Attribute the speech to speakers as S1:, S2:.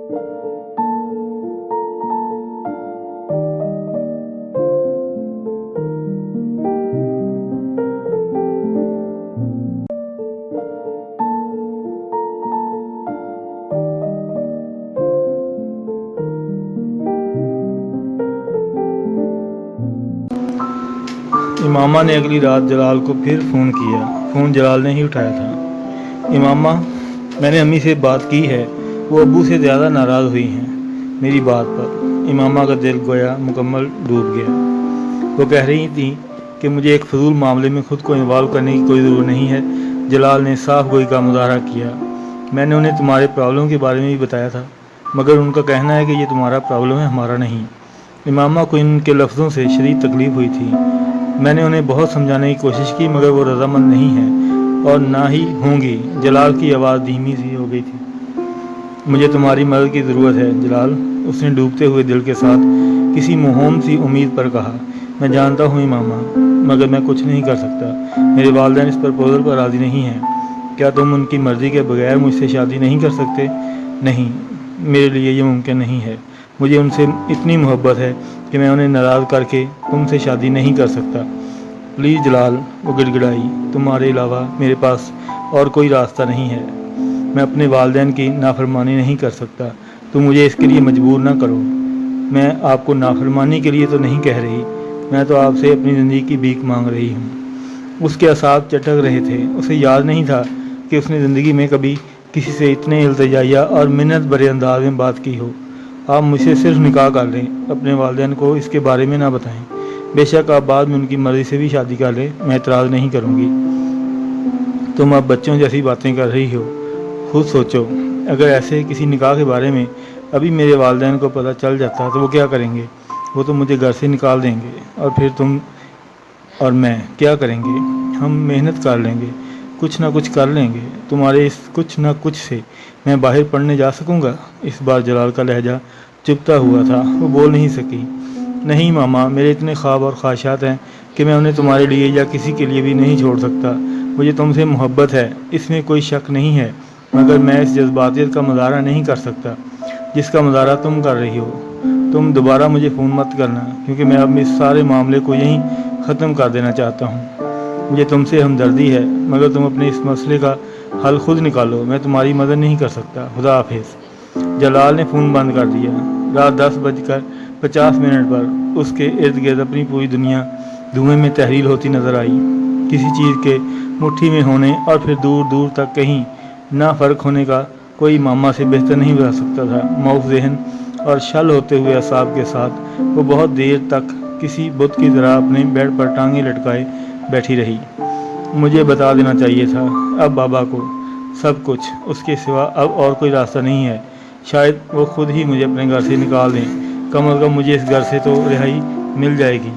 S1: इमामा ने अगली रात जलाल को फिर फ़ोन किया। फ़ोन जलाल ने ही उठाया था। इमामा, मैंने अम्मी से बात की है, वो अब्बू से ज़्यादा नाराज़ हुई हैं मेरी बात पर। इमामा का दिल गोया मुकम्मल डूब गया। वो कह रही थी कि मुझे एक फजूल मामले में ख़ुद को इन्वॉल्व करने की कोई ज़रूरत नहीं है। जलाल ने साफ गोई का मुजाहरा किया। मैंने उन्हें तुम्हारे प्रॉब्लम के बारे में भी बताया था, मगर उनका कहना है कि ये तुम्हारा प्रॉब्लम है, हमारा नहीं। इमामा को इनके लफ्ज़ों से शदीद तकलीफ़ हुई थी। मैंने उन्हें बहुत समझाने की कोशिश की, मगर वो रज़ामंद नहीं है और ना ही होंगी। जलाल की आवाज़ धीमी सी हो गई थी। मुझे तुम्हारी मदद की ज़रूरत है जलाल, उसने डूबते हुए दिल के साथ किसी मुहम सी उम्मीद पर कहा। मैं जानता हूँ इमामा, मगर मैं कुछ नहीं कर सकता। मेरे वालिदैन इस प्रपोज़ल पर राज़ी नहीं हैं। क्या तुम उनकी मर्ज़ी के बगैर मुझसे शादी नहीं कर सकते? नहीं, मेरे लिए ये मुमकिन नहीं है। मुझे उनसे इतनी मोहब्बत है कि मैं उन्हें नाराज़ करके तुमसे शादी नहीं कर सकता। प्लीज़ जलाल, वो गिड़गिड़ाई, तुम्हारे अलावा मेरे पास और कोई रास्ता नहीं है। मैं अपने वालिदैन की नाफरमानी नहीं कर सकता। तुम मुझे इसके लिए मजबूर ना करो। मैं आपको नाफरमानी के लिए तो नहीं कह रही, मैं तो आपसे अपनी ज़िंदगी की भीख मांग रही हूँ। उसके असाब चटक रहे थे। उसे याद नहीं था कि उसने ज़िंदगी में कभी किसी से इतने इल्तिजाया और मिन्नत भरे अंदाज में बात की हो। आप मुझसे सिर्फ निकाह कर लें, अपने वालिदैन को इसके बारे में ना बताएं। बेशक आप बाद में उनकी मर्ज़ी से भी शादी कर लें, मैं एतराज़ नहीं करूँगी। तुम अब बच्चों जैसी बातें कर रही हो। खुद सोचो, अगर ऐसे किसी निकाह के बारे में अभी मेरे वालिदैन को पता चल जाता तो वो क्या करेंगे? वो तो मुझे घर से निकाल देंगे, और फिर तुम और मैं क्या करेंगे? हम मेहनत कर लेंगे, कुछ ना कुछ कर लेंगे। तुम्हारे इस कुछ ना कुछ से मैं बाहर पढ़ने जा सकूँगा? इस बार जलाल का लहजा चुभता हुआ था। वो बोल नहीं सकी। नहीं मामा, मेरे इतने ख्वाब और ख्वाहिशात हैं कि मैं उन्हें तुम्हारे लिए या किसी के लिए भी नहीं छोड़ सकता। मुझे तुमसे मोहब्बत है, इसमें कोई शक नहीं है, मगर मैं इस जज्बातियत का मुजाहरा नहीं कर सकता जिसका मुजाहरा तुम कर रही हो। तुम दोबारा मुझे फ़ोन मत करना, क्योंकि मैं अब इस सारे मामले को यहीं ख़त्म कर देना चाहता हूँ। मुझे तुमसे हमदर्दी है, मगर तुम अपने इस मसले का हल खुद निकालो। मैं तुम्हारी मदद नहीं कर सकता। खुदा हाफिज़। जलाल ने फ़ोन बंद कर दिया। रात 10:50 पर उसके इर्द गिर्द अपनी पूरी दुनिया धुएं में तहरीर होती नज़र आई। किसी चीज़ के मुट्ठी में होने और फिर दूर दूर तक कहीं ना फ़र्क होने का कोई मामा से बेहतर नहीं बता सकता था। मौफ ज़हन और शल होते हुए असाब के साथ वो बहुत देर तक किसी बुत की तरह अपने बेड पर टांगें लटकाए बैठी रही। मुझे बता देना चाहिए था अब बाबा को सब कुछ, उसके सिवा अब और कोई रास्ता नहीं है। शायद वो खुद ही मुझे अपने घर से निकाल दें। कम अज़ कम मुझे इस घर से तो रिहाई मिल जाएगी।